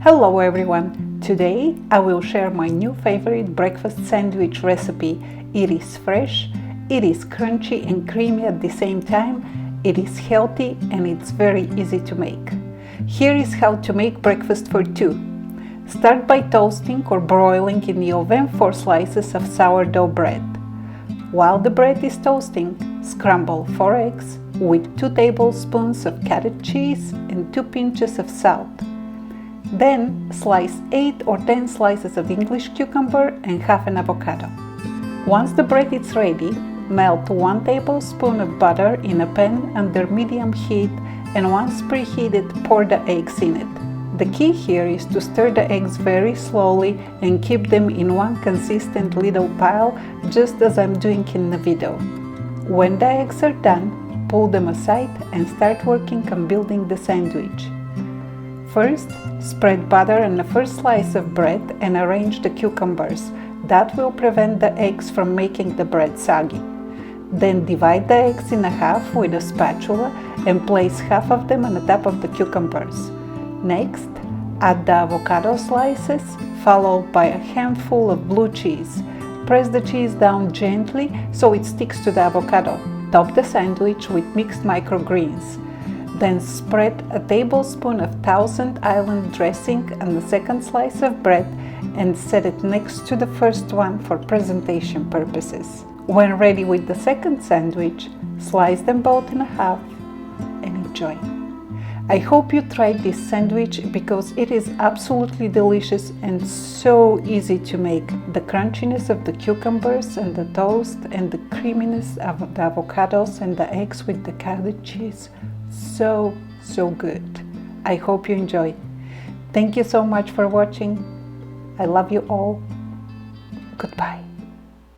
Hello everyone! Today I will share my new favorite breakfast sandwich recipe. It is fresh, it is crunchy and creamy at the same time, it is healthy and it's very easy to make. Here is how to make breakfast for two. Start by toasting or broiling in the oven 4 slices of sourdough bread. While the bread is toasting, scramble 4 eggs with 2 tablespoons of cottage cheese and 2 pinches of salt. Then slice 8 or 10 slices of English cucumber and half an avocado. Once the bread is ready, melt 1 tablespoon of butter in a pan under medium heat, and once preheated, pour the eggs in it. The key here is to stir the eggs very slowly and keep them in one consistent little pile, just as I'm doing in the video. When the eggs are done, pull them aside and start working on building the sandwich. First, spread butter on the first slice of bread and arrange the cucumbers. That will prevent the eggs from making the bread soggy. Then divide the eggs in half with a spatula and place half of them on the top of the cucumbers. Next, add the avocado slices, followed by a handful of blue cheese. Press the cheese down gently so it sticks to the avocado. Top the sandwich with mixed microgreens. Then spread a tablespoon of Thousand Island dressing on the second slice of bread and set it next to the first one for presentation purposes. When ready with the second sandwich, slice them both in half and enjoy. I hope you tried this sandwich because it is absolutely delicious and so easy to make. The crunchiness of the cucumbers and the toast and the creaminess of the avocados and the eggs with the cottage cheese. So good. I hope you enjoyed. Thank you so much for watching. I love you all. Goodbye.